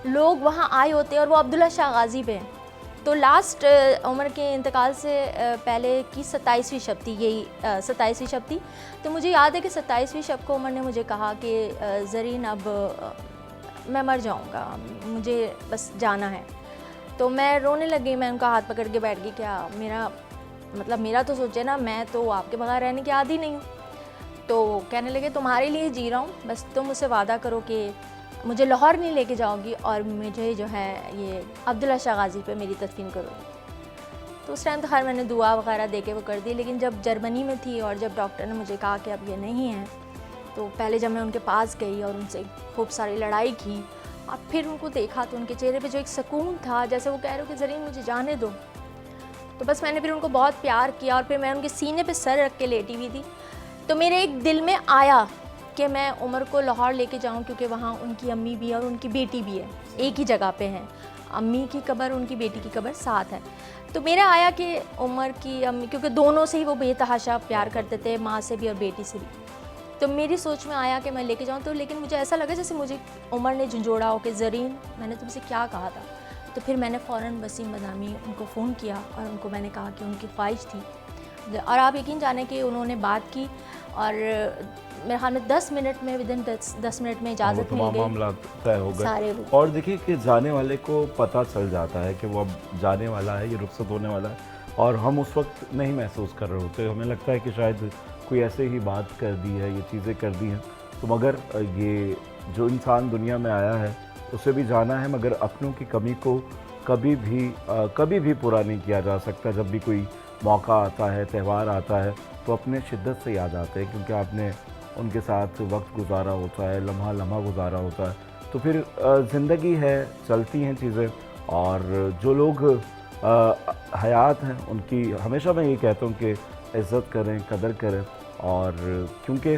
लोग वहाँ आए होते और वो अब्दुल्ला शाह गाज़ी पे। तो लास्ट उमर के इंतकाल से पहले की 27वीं शब थी, यही 27वीं शब थी। तो मुझे याद है कि 27वीं शब को उमर ने मुझे कहा कि ज़रीन अब मैं मर जाऊंगा, मुझे बस जाना है। तो मैं रोने लगी, मैं उनका हाथ पकड़ के बैठ गई। क्या मेरा तो सोचे ना, मैं तो आपके बगैर रहने की आदी नहीं हूँ। तो कहने लगे तुम्हारे लिए जी रहा हूँ, बस तुम मुझसे वादा करो कि मुझे लाहौर नहीं लेके जाओगी और मुझे जो है ये अब्दुल्ला शाह गाज़ी पे मेरी तदफीन करोगी। तो उस टाइम तो खैर मैंने दुआ वगैरह दे के वो कर दी। लेकिन जब जर्मनी में थी और जब डॉक्टर ने मुझे कहा कि अब ये नहीं है, तो पहले जब मैं उनके पास गई और उनसे खूब सारी लड़ाई की और फिर उनको देखा तो उनके चेहरे पे जो एक सुकून था, जैसे वो कह रहे हो कि ज़रीन मुझे जाने दो। तो बस मैंने फिर उनको बहुत प्यार किया और फिर मैं उनके सीने पे सर रख के लेटी हुई थी। तो मेरे एक दिल में आया कि मैं उमर को लाहौर लेके जाऊं, क्योंकि वहाँ उनकी अम्मी भी है और उनकी बेटी भी है, एक ही जगह पे हैं। अम्मी की कब्र, उनकी बेटी की कब्र साथ है। तो मेरा आया कि उमर की अम्मी, क्योंकि दोनों से ही वो बेतहाशा प्यार करते थे, माँ से भी और बेटी से भी। तो मेरी सोच में आया कि मैं लेके जाऊँ। तो लेकिन मुझे ऐसा लगा जैसे मुझे उमर ने झंझोड़ा हो कि ज़रीन मैंने तुमसे क्या कहा था। तो फिर मैंने फ़ौरन वसीम बदामी उनको फ़ोन किया और उनको मैंने कहा कि उनकी ख्वाहिश थी। और आप यकीन जाने कि उन्होंने बात की और मेरे ख्याल में 10 मिनट में, विदिन 10 मिनट में इजाज़त मिल गई, मामला तय हो गए। और देखिए कि जाने वाले को पता चल जाता है कि वो अब जाने वाला है, ये रुखसत होने वाला है और हम उस वक्त नहीं महसूस कर रहे होते। हमें लगता है कि शायद कोई ऐसे ही बात कर दी है, ये चीज़ें कर दी हैं। तो मगर ये जो इंसान दुनिया में आया है उसे भी जाना है, मगर अपनों की कमी को कभी भी पूरा नहीं किया जा सकता। जब भी कोई मौका आता है, त्यौहार आता है, तो अपने शिद्दत से याद आते हैं, क्योंकि आपने उनके साथ वक्त गुजारा होता है, लम्हा लम्हा गुजारा होता है। तो फिर ज़िंदगी है, चलती हैं चीज़ें और जो लोग हयात हैं उनकी हमेशा मैं ये कहता हूँ कि इज़्ज़त करें, कदर करें। और क्योंकि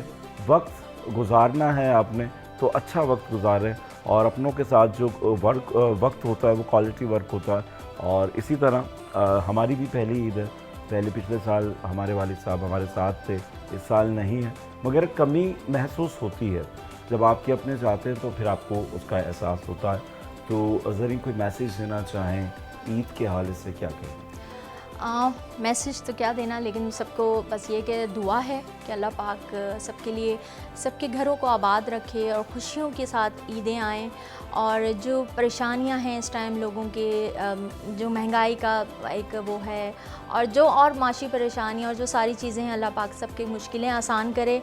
वक्त गुजारना है आपने, तो अच्छा वक्त गुजारें और अपनों के साथ जो वक्त होता है वो क्वालिटी वर्क होता है। और इसी तरह हमारी भी पहली ईद है, पहले पिछले साल हमारे वालिद साहब हमारे साथ थे, इस साल नहीं है, मगर कमी महसूस होती है। जब आपके अपने जाते हैं तो फिर आपको उसका एहसास होता है। तो ज़रीन कोई मैसेज देना चाहें ईद के हवाले से, क्या कहें? मैसेज तो क्या देना, लेकिन सबको बस ये कि दुआ है कि अल्लाह पाक सबके लिए, सबके घरों को आबाद रखे और ख़ुशियों के साथ ईदें आएँ। और जो परेशानियां हैं इस टाइम लोगों के, जो महंगाई का एक वो है और जो और माशी परेशानी और जो सारी चीज़ें हैं, अल्लाह पाक सबकी मुश्किलें आसान करे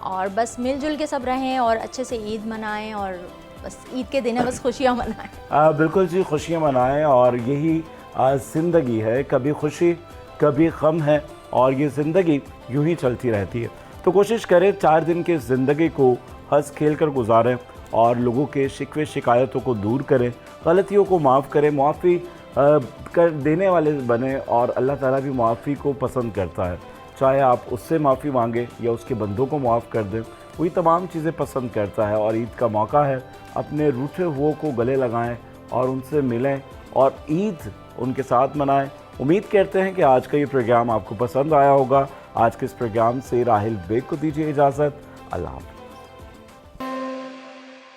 और बस मिलजुल के सब रहें और अच्छे से ईद मनाएँ और बस ईद के दिन है, बस खुशियाँ मनाएँ। बिल्कुल जी, खुशियाँ मनाएँ और यही ज़िंदगी है, कभी खुशी कभी गम है और ये ज़िंदगी यूं ही चलती रहती है। तो कोशिश करें 4 दिन की ज़िंदगी को हंस खेल कर गुजारें और लोगों के शिकवे शिकायतों को दूर करें, गलतियों को माफ़ करें, मुआफ़ी कर देने वाले बने और अल्लाह ताला भी मुआफ़ी को पसंद करता है। चाहे आप उससे माफ़ी मांगें या उसके बंदों को माफ़ कर दें, वही तमाम चीज़ें पसंद करता है। और ईद का मौका है, अपने रूठे हुओं को गले लगाएं और उनसे मिलें और ईद उनके साथ मनाएं। उम्मीद करते हैं कि आज का ये प्रोग्राम आपको पसंद आया होगा। आज के इस प्रोग्राम से राहिल बेग को दीजिए इजाज़त। अल्लाह हाफ़िज़।